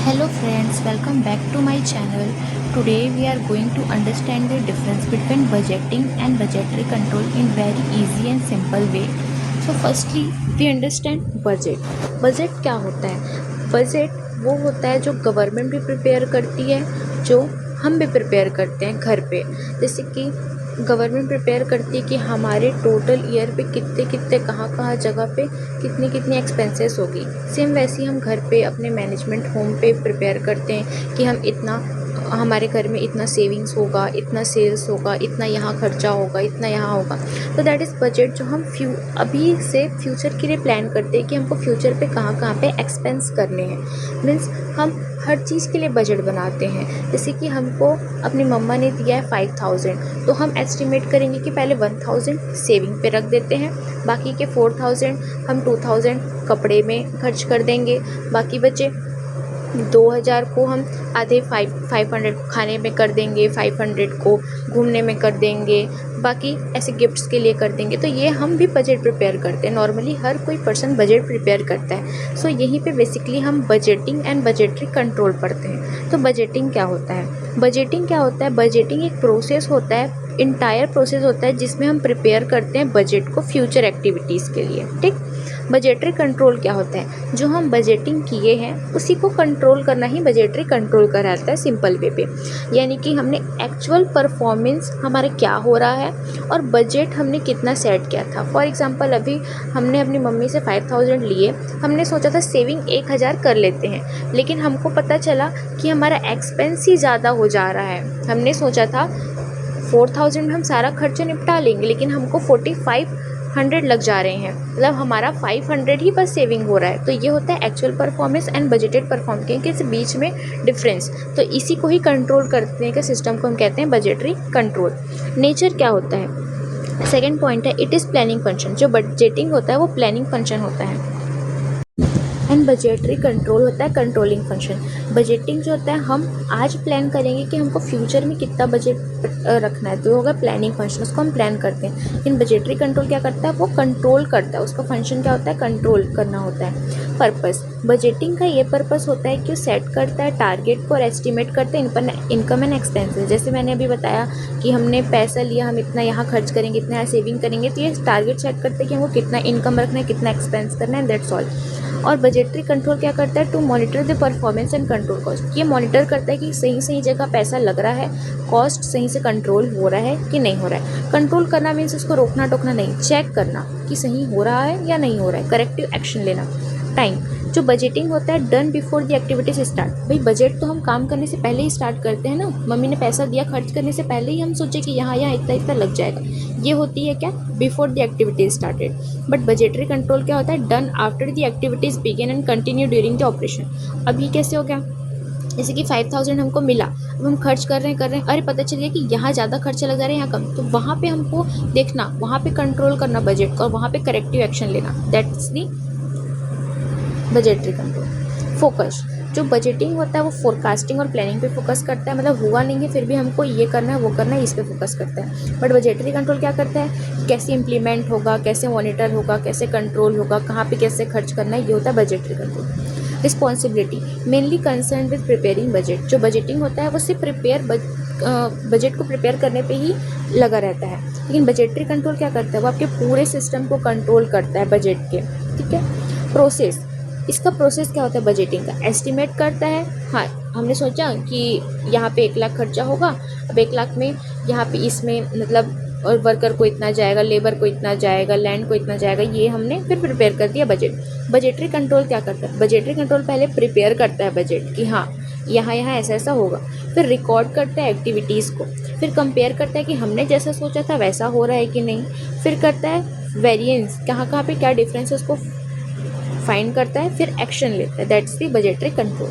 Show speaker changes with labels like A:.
A: Hello friends, welcome back to my channel. Today we are going to understand the difference between budgeting and budgetary control in very easy and simple way. So firstly we understand budget. Budget क्या होता है? Budget वो होता है जो government भी prepare करती है, जो हम भी प्रिपेयर करते हैं घर पे। जैसे कि गवर्नमेंट प्रिपेयर करती है कि हमारे टोटल ईयर पे कितने कितने कहाँ जगह पे कितनी कितनी एक्सपेंसेस होगी। सेम वैसे ही हम घर पे अपने मैनेजमेंट होम पे प्रिपेयर करते हैं कि हम इतना हमारे घर में इतना सेविंग्स होगा, इतना सेल्स होगा, इतना यहाँ खर्चा होगा, इतना यहाँ होगा। तो दैट इज़ बजट, जो हम अभी से फ्यूचर के लिए प्लान करते हैं कि हमको फ्यूचर पे कहाँ पे एक्सपेंस करने हैं। मीन्स हम हर चीज़ के लिए बजट बनाते हैं। जैसे कि हमको अपनी मम्मा ने दिया है 5000, तो हम एस्टिमेट करेंगे कि पहले 1000 सेविंग पे रख देते हैं, बाकी के 4000 हम 2000 कपड़े में खर्च कर देंगे, बाकी बचे 2000 को हम आधे 500 खाने में कर देंगे, 500 को घूमने में कर देंगे, बाकी ऐसे गिफ्ट्स के लिए कर देंगे। तो ये हम भी बजट प्रिपेयर करते हैं। नॉर्मली हर कोई पर्सन बजट प्रिपेयर करता है। सो यहीं पे बेसिकली हम बजटिंग एंड बजटरी कंट्रोल पढ़ते हैं। तो बजटिंग क्या होता है? बजटिंग क्या होता है? बजटिंग एक प्रोसेस होता है, इंटायर प्रोसेस होता है जिसमें हम प्रिपेयर करते हैं बजट को फ्यूचर एक्टिविटीज़ के लिए। ठीक। बजटरी कंट्रोल क्या होता है? जो हम बजटिंग किए हैं उसी को कंट्रोल करना ही बजटरी कंट्रोल कहलाता है, सिंपल वे पे। यानी कि हमने एक्चुअल परफॉर्मेंस हमारा क्या हो रहा है और बजट हमने कितना सेट किया था। फॉर एग्जांपल अभी हमने अपनी मम्मी से 5000 लिए, हमने सोचा था सेविंग 1000 कर लेते हैं, लेकिन हमको पता चला कि हमारा एक्सपेंस ही ज़्यादा हो जा रहा है। हमने सोचा था 4000 में हम सारा खर्चा निपटा लेंगे, लेकिन हमको 4500 लग जा रहे हैं, मतलब हमारा 500 ही बस सेविंग हो रहा है। तो ये होता है actual performance and budgeted performance के इस बीच में डिफरेंस। तो इसी को ही कंट्रोल करने के सिस्टम को हम कहते हैं बजटरी कंट्रोल। नेचर क्या होता है? सेकेंड पॉइंट है, इट इज़ प्लानिंग फंक्शन। जो बजटिंग होता है वो प्लानिंग फंक्शन होता है एंड बजटरी कंट्रोल होता है कंट्रोलिंग फंक्शन। बजटिंग जो होता है, हम आज प्लान करेंगे कि हमको फ्यूचर में कितना बजट रखना है, तो होगा प्लानिंग फंक्शन, उसको हम प्लान करते हैं। लेकिन बजटरी कंट्रोल क्या करता है? वो कंट्रोल करता है। उसका फंक्शन क्या होता है? कंट्रोल करना होता है। पर्पस, बजटिंग का ये पर्पस होता है कि वो सेट करता है टारगेट को और एस्टिमेट करते हैं इनकम एंड एक्सपेंसेस। जैसे मैंने अभी बताया कि हमने पैसा लिया, हम इतना यहाँ खर्च करेंगे, इतना यहाँ सेविंग करेंगे, तो ये टारगेट सेट करते हैं कि हमको कितना इनकम रखना है, कितना एक्सपेंस करना है, दैट्स ऑल। और बजटरी कंट्रोल क्या करता है? To monitor the performance and control cost. ये मॉनिटर करता है कि सही जगह पैसा लग रहा है, कॉस्ट सही से कंट्रोल हो रहा है कि नहीं हो रहा है। कंट्रोल करना मीन्स उसको रोकना टोकना नहीं, चेक करना कि सही हो रहा है या नहीं हो रहा है, करेक्टिव एक्शन लेना। टाइम, जो बजटिंग होता है done before the activities start. भाई बजट तो हम काम करने से पहले ही स्टार्ट करते हैं ना। मम्मी ने पैसा दिया, खर्च करने से पहले ही हम सोचे कि यहाँ इतना इतना लग जाएगा। ये होती है क्या? Before the activities started. But budgetary control क्या होता है? Done after the activities begin and continue during the operation. अब ये कैसे हो गया? जैसे कि 5000 हमको मिला, अब हम खर्च कर रहे हैं, अरे पता चल गया कि यहाँ ज़्यादा खर्चा लग रहा है, यहाँ कम, तो वहाँ पे हमको देखना, वहाँ पे कंट्रोल करना बजट को और वहाँ पे करेक्टिव एक्शन लेना। That's the budgetary control. Focus, जो बजटिंग होता है वो फोरकास्टिंग और प्लानिंग पे फोकस करता है। मतलब हुआ नहीं है फिर भी हमको ये करना है वो करना है, इस पे फोकस करता है। बट बजटरी कंट्रोल क्या करता है? कैसे इंप्लीमेंट होगा, कैसे मॉनिटर होगा, कैसे कंट्रोल होगा, कहाँ पे कैसे खर्च करना है, ये होता है budgetary control. Responsibility, mainly concern with preparing budget. जो बजटिंग होता है वो सिर्फ बजट को प्रिपेयर करने पे ही लगा रहता है, लेकिन बजटरी कंट्रोल क्या करता है? वो आपके पूरे सिस्टम को कंट्रोल करता है बजट के। ठीक है। प्रोसेस, इसका प्रोसेस क्या होता है बजटिंग का? एस्टिमेट करता है। हाँ, हमने सोचा कि यहाँ पे 1 लाख खर्चा होगा, अब 1 लाख में यहाँ पे इसमें मतलब और वर्कर को इतना जाएगा, लेबर को इतना जाएगा, लैंड को इतना जाएगा, ये हमने फिर प्रिपेयर कर दिया बजट। बजटरी कंट्रोल क्या करता है? बजटरी कंट्रोल पहले प्रिपेयर करता है बजट कि हाँ यहाँ ऐसा ऐसा होगा, फिर रिकॉर्ड करता है एक्टिविटीज़ को, फिर कंपेयर करता है कि हमने जैसा सोचा था वैसा हो रहा है कि नहीं, फिर करता है वेरिएंस, कहाँ पे क्या डिफरेंस है उसको फाइंड करता है, फिर एक्शन लेता है। That's the budgetary control.